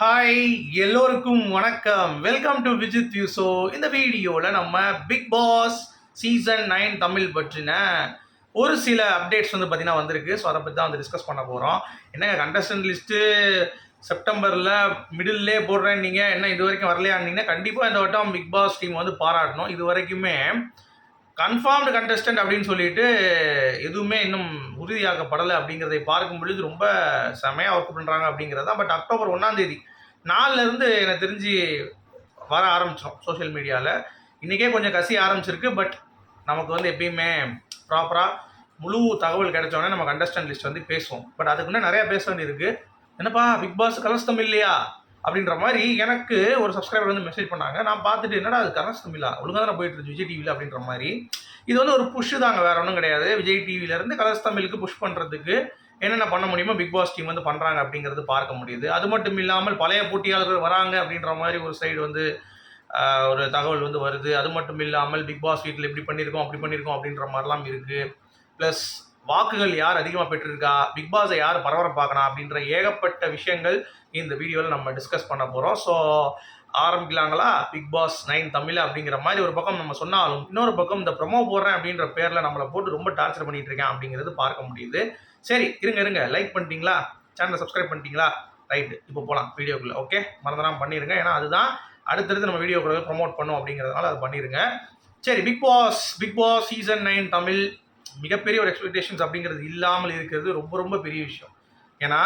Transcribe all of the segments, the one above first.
Hi எல்லோருக்கும் வணக்கம். Welcome to Vijith you. So இந்த வீடியோவில் நம்ம பிக் பாஸ் சீசன் 9 தமிழ் பற்றின ஒரு சில அப்டேட்ஸ் வந்து பார்த்திங்கன்னா வந்திருக்கு. ஸோ அதை பற்றி தான் வந்து டிஸ்கஸ் பண்ண போகிறோம். என்னங்க கண்டஸ்டன்ட் லிஸ்ட்டு செப்டம்பரில் மிடில்லே போடுறேன், நீங்கள் என்ன இது வரைக்கும் வரலையான்னீங்கன்னா கண்டிப்பாக இந்த வட்டம் பிக் பாஸ் டீம் வந்து பாராட்டணும். இது வரைக்குமே கன்ஃபார்ம்டு கண்டஸ்டன்ட் அப்படின்னு சொல்லிட்டு எதுவுமே இன்னும் உறுதியாக்கப்படலை அப்படிங்கிறதை பார்க்கும் பொழுது ரொம்ப செமையாக ஒர்க் பண்ணுறாங்க அப்படிங்கிறதா. பட் அக்டோபர் 1 நாளிலேருந்து எனக்கு தெரிஞ்சு வர ஆரம்பிச்சிடும் சோஷியல் மீடியாவில். இன்றைக்கே கொஞ்சம் கசி ஆரம்பிச்சிருக்கு. பட் நமக்கு வந்து எப்பயுமே ப்ராப்பராக முழு தகவல் கிடைச்சோடனே நம்ம கண்டஸ்டன்ட் லிஸ்ட் வந்து பேசுவோம். பட் அதுக்கு முன்னே நிறையா பேச வேண்டியிருக்கு. என்னப்பா பிக் பாஸ் கலர்ஸ் இல்லையா அப்படின்ற மாதிரி எனக்கு ஒரு சப்ஸ்கிரைபர் வந்து மெசேஜ் பண்ணாங்க. நான் பார்த்துட்டு என்னடா அது கலர்ஸ் தமிழா ஒழுங்காக தானே போயிட்டு இருக்கு விஜய் டிவியில் அப்படின்ற மாதிரி. இது வந்து ஒரு புஷ் தாங்க, வேறு ஒன்றும் கிடையாது. விஜய் டிவியிலேருந்து கலர்ஸ் தமிழுக்கு புஷ் பண்ணுறதுக்கு என்னென்ன பண்ண முடியுமோ பிக் பாஸ் டீம் வந்து பண்ணுறாங்க அப்படிங்கிறது பார்க்க முடியுது. அது மட்டும் இல்லாமல் பழைய போட்டியாளர்கள் வராங்க அப்படின்ற மாதிரி ஒரு சைடு வந்து ஒரு தகவல் வந்து வருது. அது மட்டும் இல்லாமல் பிக் பாஸ் வீட்டில் இப்படி பண்ணியிருக்கோம் அப்படி பண்ணியிருக்கோம் அப்படின்ற மாதிரிலாம் இருக்குது. ப்ளஸ் வாக்குகள் யார் அதிகமாக பெற்றிருக்கா, பிக் பாஸை யார் பரபரப்பாக்கணும் அப்படின்ற ஏகப்பட்ட விஷயங்கள் இந்த வீடியோவில் நம்ம டிஸ்கஸ் பண்ண போகிறோம். ஸோ ஆரம்பிக்கலாங்களா? பிக் பாஸ் 9 தமிழ் அப்படிங்கிற மாதிரி ஒரு பக்கம் நம்ம சொன்னாலும், இன்னொரு பக்கம் இந்த ப்ரொமோ போடுறேன் அப்படின்ற பேரில் நம்மளை போட்டு ரொம்ப டார்ச்சர் பண்ணிகிட்டு இருக்கேன் அப்படிங்கிறது பார்க்க முடியுது. சரி இருங்க லைக் பண்ணிட்டீங்களா, சேனலை சப்ஸ்கிரைப் பண்ணிட்டீங்களா? ரைட்டு, இப்போ போகலாம் வீடியோக்குள்ளே. ஓகே, மறந்துடாமல் பண்ணிடுங்க. ஏன்னா அதுதான் அடுத்தடுத்து நம்ம வீடியோக்குள்ளே ப்ரொமோட் பண்ணோம் அப்படிங்கிறதுனால அது பண்ணிடுங்க. சரி, பிக் பாஸ் சீசன் 9 தமிழ் மிகப்பெரிய ஒரு எக்ஸ்பெக்டேஷன்ஸ் அப்படிங்கிறது இல்லாமல் இருக்கிறது ரொம்ப ரொம்ப பெரிய விஷயம். ஏன்னா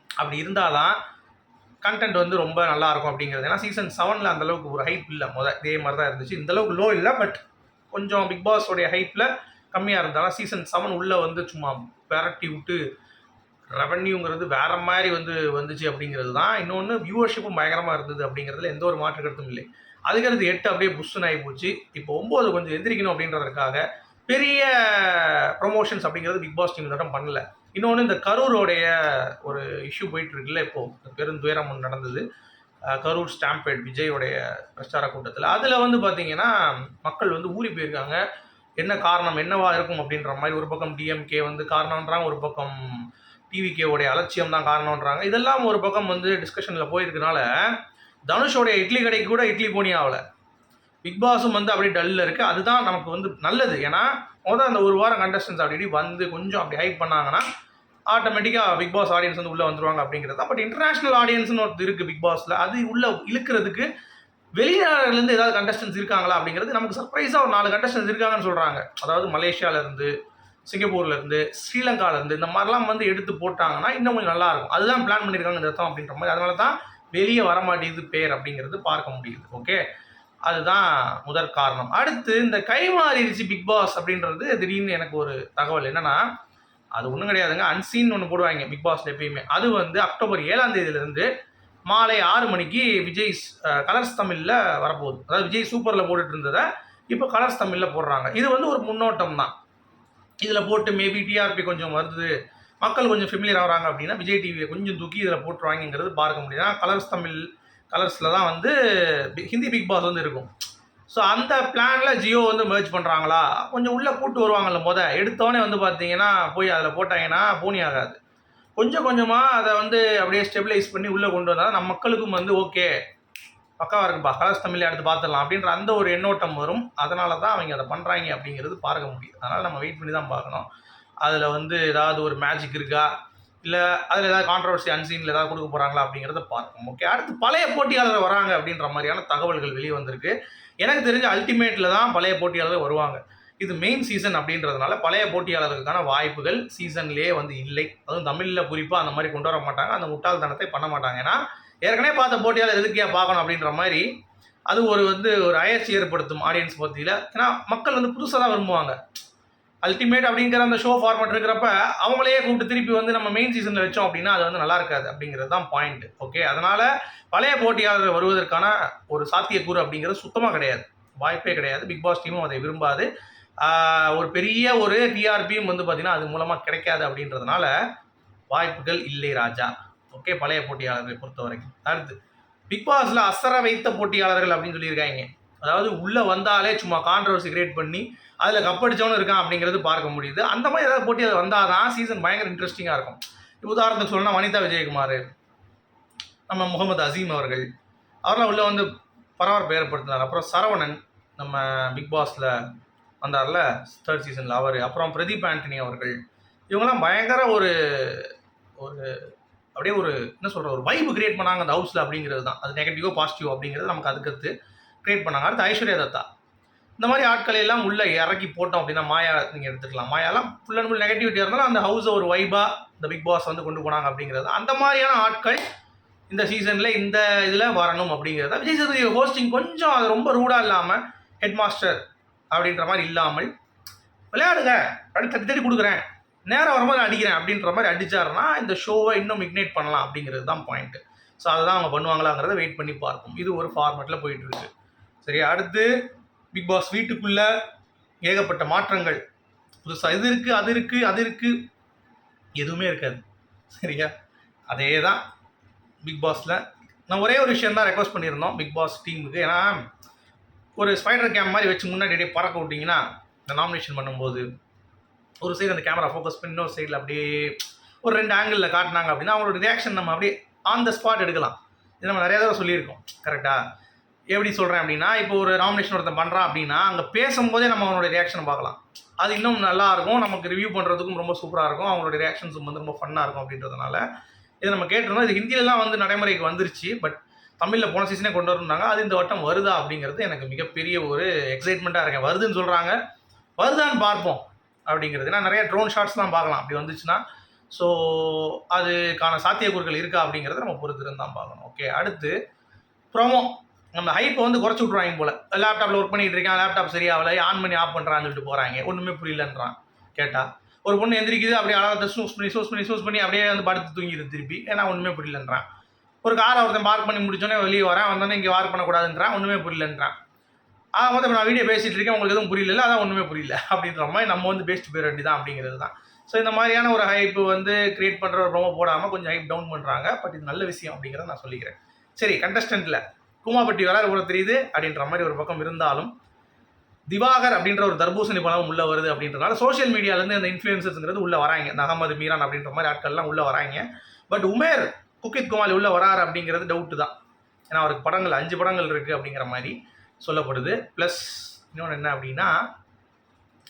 அப்படி இருந்தால் தான் கண்டென்ட் வந்து ரொம்ப நல்லாயிருக்கும் அப்படிங்கிறது. ஏன்னா சீசன் 7 அந்தளவுக்கு ஒரு ஹைப் இல்லை. இதே மாதிரி தான் இருந்துச்சு. இந்தளவுக்கு லோ இல்லை, பட் கொஞ்சம் பிக் பாஸோடைய ஹைப்பில் கம்மியாக இருந்தாலும் சீசன் 7 உள்ளே வந்து சும்மா பெரட்டி விட்டு ரெவன்யூங்கிறது வேறு மாதிரி வந்துச்சு அப்படிங்கிறது தான். இன்னொன்று வியூவர்ஷிப்பும் பயங்கரமாக இருந்தது அப்படிங்கிறதுல எந்த ஒரு மாற்று கருத்தும் இல்லை. அதுக்கடுத்து 8 அப்படியே புஷ்ஷுன்னு ஆகி போச்சு. இப்போ 9 கொஞ்சம் எந்திரிக்கணும் அப்படின்றதுக்காக பெரிய ப்ரொமோஷன்ஸ் அப்படிங்கிறது பிக் பாஸ் டீம் தட்டம் பண்ணல. இன்னொன்று இந்த கரூரோடைய ஒரு இஷ்யூ போயிட்டு இருக்குல்ல, இப்போது பெருந்துயரம் ஒன்று நடந்தது கரூர் ஸ்டாம்பேட் விஜயோடைய பிரச்சார கூட்டத்தில். அதில் வந்து பார்த்திங்கன்னா மக்கள் வந்து ஊறி போயிருக்காங்க. என்ன காரணம் என்னவா இருக்கும் அப்படின்ற மாதிரி. ஒரு பக்கம் டிஎம்கே வந்து காரணம்ன்றாங்க, ஒரு பக்கம் டிவிகேவுடைய அலட்சியம் தான் காரணம்ன்றாங்க. இதெல்லாம் ஒரு பக்கம் வந்து டிஸ்கஷனில் போயிருக்கனால தனுஷோடைய இட்லி கடைக்கு கூட இட்லி போனி ஆகலை. பிக் பாஸும் வந்து அப்படியே டல்லில் இருக்குது. அதுதான் நமக்கு வந்து நல்லது. ஏன்னா அந்த ஒரு வாரம் கண்டஸ்டன்ஸ் அப்படி வந்து கொஞ்சம் அப்படி ஹைப் பண்ணாங்கன்னா ஆட்டோமேட்டிக்காக பிக் பாஸ் ஆடியன்ஸ் வந்து உள்ளே வந்துருவாங்க அப்படிங்கிறது தான். பட் இன்டர்நேஷ்னல் ஆடியன்ஸ்னு ஒருத்தர் இருக்குது பிக் பாஸில். அது உள்ளே இழுக்கிறதுக்கு வெளிநாடுலேருந்து ஏதாவது கண்டஸ்டன்ஸ் இருக்காங்களா அப்படிங்கிறது நமக்கு சர்ப்ரைஸாக ஒரு 4 கண்டஸ்டன்ஸ் இருக்காங்கன்னு சொல்கிறாங்க. அதாவது மலேசியாவிலேருந்து, சிங்கப்பூர்லேருந்து, ஸ்ரீலங்காவிலேருந்து இந்த மாதிரிலாம் வந்து எடுத்து போட்டாங்கன்னா இன்னும் கொஞ்சம் நல்லாயிருக்கும். அதுதான் பிளான் பண்ணியிருக்காங்க இந்த ரத்தம் அப்படின்ற மாதிரி. அதனால தான் வெளியே வரமாட்டேங்குது பேர் அப்படிங்கிறது பார்க்க முடியுது. ஓகே, அதுதான் முதற் காரணம். அடுத்து இந்த கை மாறிடுச்சு பிக் பாஸ் அப்படின்றது திடீர்னு எனக்கு ஒரு தகவல் என்னன்னா, அது ஒன்றும் கிடையாதுங்க. அன்சீன் ஒன்று போடுவாங்க பிக் பாஸில் எப்பயுமே. அது வந்து அக்டோபர் 7 மாலை 6 மணிக்கு விஜய் கலர்ஸ் தமிழில் வரப்போகுது. அதாவது விஜய் சூப்பரில் போட்டுட்டு இருந்ததை இப்போ கலர்ஸ் தமிழில் போடுறாங்க. இது வந்து ஒரு முன்னோட்டம் தான். இதில் போட்டு மேபி டிஆர்பி கொஞ்சம் வருது, மக்கள் கொஞ்சம் ஃபெமிலியர் ஆகிறாங்க அப்படின்னா விஜய் டிவியை கொஞ்சம் தூக்கி இதில் போட்டுருவாங்கிறது பார்க்க முடியுது. கலர்ஸ் தமிழ் கலர்ஸில் தான் வந்து ஹிந்தி பிக் பாஸ் வந்து இருக்கும். ஸோ அந்த பிளானில் ஜியோ வந்து மெர்ஜ் பண்ணுறாங்களா, கொஞ்சம் உள்ளே கூட்டு வருவாங்கல்ல. எடுத்தோடனே வந்து பார்த்தீங்கன்னா போய் அதில் போட்டாங்கன்னா போனி ஆகாது. கொஞ்சம் கொஞ்சமாக அதை வந்து அப்படியே ஸ்டெபிலைஸ் பண்ணி உள்ளே கொண்டு வந்தால் நம்ம மக்களுக்கும் வந்து ஓகே பக்காவாக இருக்குப்பா, கலர்ஸ் தமிழ் எடுத்து பார்த்துடலாம் அப்படின்ற அந்த ஒரு எண்ணோட்டம் வரும். அதனால தான் அவங்க அதை பண்ணுறாங்க அப்படிங்கிறது பார்க்க முடியும். அதனால் நம்ம வெயிட் பண்ணி தான் பார்க்கணும். அதில் வந்து ஏதாவது ஒரு மேஜிக் இருக்கா, இல்லை அதில் ஏதாவது கான்ட்ரவர்சி அன்சீனில் ஏதாவது கொடுக்க போகிறாங்களா அப்படிங்கிறத பார்க்கணும். ஓகே, அடுத்து பழைய போட்டியாளர்கள் வராங்க அப்படின்ற மாதிரியான தகவல்கள் வெளியே வந்திருக்கு. எனக்கு தெரிஞ்ச அல்டிமேட்டில் தான் பழைய போட்டியாளர்கள் வருவாங்க. இது மெயின் சீசன் அப்படின்றதுனால பழைய போட்டியாளர்களுக்கான வாய்ப்புகள் சீசன்லேயே வந்து இல்லை. அதுவும் தமிழில் குறிப்பாக அந்த மாதிரி கொண்டு வர மாட்டாங்க. அந்த முட்டாள்தனத்தை பண்ண மாட்டாங்க. ஏன்னா ஏற்கனவே பார்த்த போட்டியாளர் எதுக்கே பார்க்கணும் அப்படின்ற மாதிரி அது ஒரு அயற்சி ஏற்படுத்தும் ஆடியன்ஸ் மத்தியில். ஏன்னா மக்கள் வந்து புதுசாக தான் விரும்புவாங்க. அல்டிமேட் அப்படிங்கிற அந்த ஷோ ஃபார்மேட் இருக்கிறப்ப அவங்களே கூப்பிட்டு திருப்பி வந்து நம்ம மெயின் சீசனில் வச்சோம் அப்படின்னா அது வந்து நல்லா இருக்காது அப்படிங்கிறது தான் பாயிண்ட். ஓகே, அதனால் பழைய போட்டியாளர்கள் வருவதற்கான ஒரு சாத்தியக்கூறு அப்படிங்கிறது சுத்தமாக கிடையாது, வாய்ப்பே கிடையாது. பிக் பாஸ் டீமும் அதை விரும்பாது. ஒரு பெரிய ஒரு டிஆர்பியும் வந்து பார்த்திங்கன்னா அது மூலமாக கிடைக்காது அப்படின்றதுனால வாய்ப்புகள் இல்லை ராஜா. ஓகே, பழைய போட்டியாளர்களை பொறுத்த வரைக்கும். அடுத்து பிக் பாஸில் அசர வைத்த போட்டியாளர்கள் அப்படின்னு சொல்லியிருக்காங்க. அதாவது உள்ளே வந்தாலே சும்மா கான்ட்ரவர்சி கிரியேட் பண்ணி அதில் கப்படிச்சவனும் இருக்கான் அப்படிங்கிறது பார்க்க முடியுது. அந்த மாதிரி ஏதாவது போட்டி அது வந்தால் தான் சீசன் பயங்கர இன்ட்ரெஸ்டிங்காக இருக்கும். உதாரணத்துக்கு சொல்லணும்னா வனிதா விஜயகுமார், நம்ம முகமது அசீம் அவரெல்லாம் உள்ளே வந்து பரபரப்பு ஏற்படுத்தினார். அப்புறம் சரவணன் நம்ம பிக் பாஸில் வந்தார்ல 3rd சீசனில் அவர், அப்புறம் பிரதீப் ஆண்டனி அவர்கள், இவங்கெல்லாம் பயங்கர ஒரு ஒரு அப்படியே ஒரு என்ன சொல்கிற ஒரு வைப்பு கிரியேட் பண்ணாங்க அந்த ஹவுஸில் அப்படிங்கிறது தான். அது நெகட்டிவோ பாசிட்டிவோ அப்படிங்கிறது நமக்கு அதுக்கடுத்து கிரியேட் பண்ணாங்க. அடுத்து ஐஸ்வர்யா தத்தா, இந்த மாதிரி ஆட்களை எல்லாம் உள்ளே இறக்கி போட்டோம் அப்படின்னா மாயா நீங்கள் எடுத்துக்கலாம். மாயாலாம் ஃபுல் அண்ட் ஃபுல் நெகட்டிவிட்டியாக இருந்தாலும் அந்த ஹவுஸை ஒரு வைபாக இந்த பிக் பாஸ் வந்து கொண்டு போனாங்க அப்படிங்கிறது. அந்த மாதிரியான ஆட்கள் இந்த சீசனில் இந்த இதில் வரணும் அப்படிங்கிறத விஜய் சேதுபதி ஹோஸ்டிங் கொஞ்சம் அது ரொம்ப ரூடாக இல்லாமல் ஹெட் மாஸ்டர் அப்படின்ற மாதிரி இல்லாமல் விளையாடுங்க அப்படி தட்டி தட்டி கொடுக்குறேன், நேரம் வரும்போது அடிக்கிறேன் அப்படின்ற மாதிரி அடித்தாருன்னா இந்த ஷோவை இன்னும் இக்னேட் பண்ணலாம் அப்படிங்கிறது தான் பாயிண்ட்டு. ஸோ அதை தான் அவங்க பண்ணுவாங்களாங்கிறத வெயிட் பண்ணி பார்ப்போம். இது ஒரு ஃபார்மேட்டில் போயிட்டுருக்கு. சரி, அடுத்து பிக் பாஸ் வீட்டுக்குள்ளே ஏகப்பட்ட மாற்றங்கள், புதுசாக இது இருக்குது அது இருக்குது அது இருக்குது, எதுவுமே இருக்காது. சரியா, அதே தான் பிக் பாஸில். நான் ஒரே ஒரு விஷயம் தான் ரெக்வஸ்ட் பண்ணியிருந்தோம் பிக் பாஸ் டீமுக்கு. ஏன்னா ஒரு ஸ்பைடர் கேம் மாதிரி வச்சு முன்னாடி அப்படியே பறக்க விட்டிங்கன்னா இந்த நாமினேஷன் பண்ணும்போது ஒரு சைடு அந்த கேமரா ஃபோக்கஸ் பண்ணி இன்னொரு சைடில் அப்படியே ஒரு 2 ஆங்கிளில் காட்டினாங்க அப்படின்னா அவங்களோட ரியாக்ஷன் நம்ம அப்படியே ஆன் த ஸ்பாட் எடுக்கலாம். இது நம்ம நிறையா தடவை சொல்லியிருக்கோம். கரெக்டாக எப்படி சொல்கிறேன் அப்படின்னா, இப்போ ஒரு நாமினேஷன் ஒருத்தன் பண்ணுறான் அப்படின்னா அங்கே பேசும்போதே நம்ம அவனோட ரியாக்ஷனை பார்க்கலாம். அது இன்னும் நல்லாயிருக்கும், நமக்கு ரிவ்யூ பண்ணுறதுக்கும் ரொம்ப சூப்பராக இருக்கும், அவங்களோட ரியாக்ஷன்ஸும் வந்து ரொம்ப ஃபன்னாக இருக்கும் அப்படின்றதுனால இதை நம்ம கேட்டிருந்தோம். இது ஹிந்திலலாம் வந்து நடைமுறைக்கு வந்துருச்சு. பட் தமிழில் போன சீசனே கொண்டு வரணுன்னாங்க. அது இந்த வட்டம் வருதா அப்படிங்கிறது எனக்கு மிகப்பெரிய ஒரு எக்ஸைட்மெண்ட்டாக இருக்கேன். வருதுன்னு சொல்கிறாங்க, வருதான்னு பார்ப்போம் அப்படிங்கிறது. ஏன்னா நிறைய ட்ரோன் ஷாட்ஸ்லாம் பார்க்கலாம் அப்படி வந்துச்சுன்னா. ஸோ அதுக்கான சாத்தியக்கூறுகள் இருக்கா அப்படிங்கிறத நம்ம பொறுத்திருந்து தான் பார்க்கணும். ஓகே, அடுத்து ப்ரோமோ. நம்ம ஹைப்பை வந்து குறைச்சி விட்ருவாங்க போல். லேப்டாப்பில் ஒர்க் பண்ணிகிட்டு இருக்கேன், லேப்டாப் சரியாகலை, ஆன் பண்ணி ஆஃப் பண்ணுறான்னு சொல்லிட்டு போகிறாங்க. ஒன்றுமே புரியலன்றான். கேட்டால் ஒரு பொண்ணு எந்திரிக்குது, அப்படியே அழகாக சூஸ் பண்ணி அப்படியே வந்து படுத்து தூங்கிடுது திருப்பி. ஏன்னா ஒன்றுமே புரியலன்றான். ஒரு காரை ஒருத்தன் பார்க் பண்ணி முடிச்சோன்னே வெளியே வரேன், வந்தோன்னே இங்கே வார்க் பண்ணக்கூடாதுன்றான், ஒன்றுமே புரியலன்றான். வந்து நான் வீடியோ பேசிகிட்டு இருக்கேன், உங்களுக்கு எதுவும் புரியல, அதான் ஒன்றுமே புரியல அப்படின்ற மாதிரி நம்ம வந்து பேசிட்டு போயிட வேண்டியதான் அப்படிங்கிறது தான். ஸோ இந்த மாதிரியான ஒரு ஹைப்பு வந்து கிரியேட் பண்ணுற ஒரு ப்ரோமோ போடாமல் கொஞ்சம் ஹைப் டவுன் பண்ணுறாங்க. பட் இது நல்ல விஷயம் அப்படிங்கிறத நான் சொல்லிக்கிறேன். சரி, கண்டஸ்டண்ட்டில் கூமாப்பட்டி வராரு போல தெரியுது அப்படின்ற மாதிரி ஒரு பக்கம் இருந்தாலும், திவாகர் அப்படின்ற ஒரு தர்பூசணி பழம் உள்ளே வருது அப்படின்றனால சோஷியல் மீடியாவிலேருந்து அந்த இன்ஃப்ளூயன்சர்ஸுங்கிறது உள்ளே வராங்க. இந்த அகமது மீரான் அப்படின்ற மாதிரி ஆட்கள்லாம் உள்ளே வராங்க. பட் உமேர் குக்கித் குமாலி உள்ளே வராரு அப்படிங்கிறது டவுட்டு தான். ஏன்னா அவருக்கு படங்கள் 5 படங்கள் இருக்குது அப்படிங்கிற மாதிரி சொல்லப்படுது. ப்ளஸ் இன்னொன்று என்ன அப்படின்னா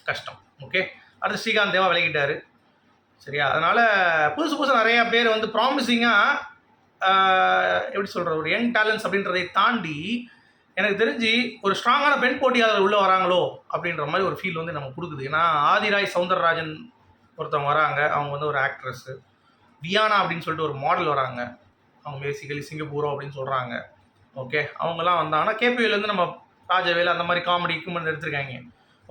கஷ்டம். ஓகே, அடுத்து ஸ்ரீகாந்த் தேவா விலகிட்டார். சரியா, அதனால் புதுசு நிறையா பேர் வந்து ப்ராமிசிங்காக எப்படி சொல்கிற ஒரு யங் டேலண்ட்ஸ் அப்படின்றதை தாண்டி எனக்கு தெரிஞ்சு ஒரு ஸ்ட்ராங்கான பெண் போட்டியாளர் உள்ளே வராங்களோ அப்படின்ற மாதிரி ஒரு ஃபீல் வந்து நமக்கு கொடுக்குது. ஏன்னா ஆதிராய் சவுந்தரராஜன் ஒருத்தவங்க வராங்க, அவங்க வந்து ஒரு ஆக்ட்ரஸ்ஸு. வியானா அப்படின்னு சொல்லிட்டு ஒரு மாடல் வராங்க, அவங்க பேசிக்கலி சிங்கப்பூரோ அப்படின்னு சொல்கிறாங்க. ஓகே, அவங்கெல்லாம் வந்தாங்கன்னா கேபிவிலேருந்து நம்ம ராஜவேல் அந்த மாதிரி காமெடி எக்யூப்மெண்ட் எடுத்திருக்காங்க.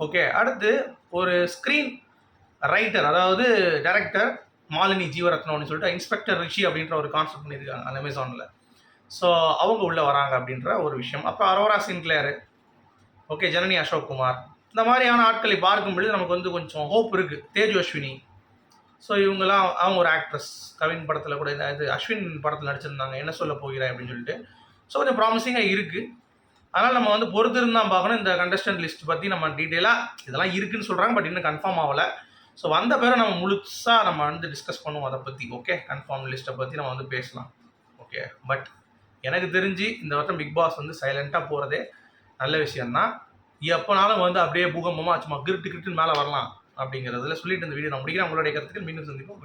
ஓகே, அடுத்து ஒரு ஸ்க்ரீன் ரைட்டர், அதாவது டைரக்டர் மாலினி ஜீவரத்னம்னு சொல்லிட்டு இன்ஸ்பெக்டர் ரிஷி அப்படின்ற ஒரு கான்செப்ட் பண்ணியிருக்காங்க அந்த அமேசானில். ஸோ அவங்க உள்ளே வராங்க அப்படின்ற ஒரு விஷயம். அப்புறம் அரோரா சின்க்ளேரு, ஓகே, ஜனனி அசோக்குமார், இந்த மாதிரியான ஆட்களை பார்க்கும்பொழுது நமக்கு வந்து கொஞ்சம் ஹோப் இருக்குது. தேஜு அஸ்வினி, ஸோ இவங்கெல்லாம் அவங்க ஒரு ஆக்ட்ரஸ், கவின் படத்தில் கூட இது அஸ்வின் படத்தில் நடிச்சிருந்தாங்க, என்ன சொல்ல போகிறேன் அப்படின்னு சொல்லிட்டு. ஸோ கொஞ்சம் ப்ராமிசிங்காக இருக்குது. அதனால் நம்ம வந்து பொறுத்திருந்து தான் பார்க்கணும். இந்த கண்டஸ்டன்ட் லிஸ்ட் பற்றி நம்ம டீட்டெயிலாக இதெல்லாம் இருக்குதுன்னு சொல்கிறாங்க, பட் இன்னும் கன்ஃபார்ம் ஆகலை. ஸோ வந்த பேரை நம்ம முழுசாக நம்ம வந்து டிஸ்கஸ் பண்ணுவோம் அதை பற்றி. ஓகே, கன்ஃபார்ம் லிஸ்ட்டை பற்றி நம்ம வந்து பேசலாம். ஓகே, பட் எனக்கு தெரிஞ்சு இந்த வருஷம் பிக் பாஸ் வந்து சைலண்ட்டாக போகிறதே நல்ல விஷயந்தான். எப்போனாலும் வந்து அப்படியே பூகம்பமாக சும்மா கிரிட்டு மேலே வரலாம் அப்படிங்கிறதுல சொல்லிட்டு இந்த வீடியோ நான் முடிக்கிறேன். உங்களுடைய கருத்துக்கள் மீண்டும் சந்திப்போம்.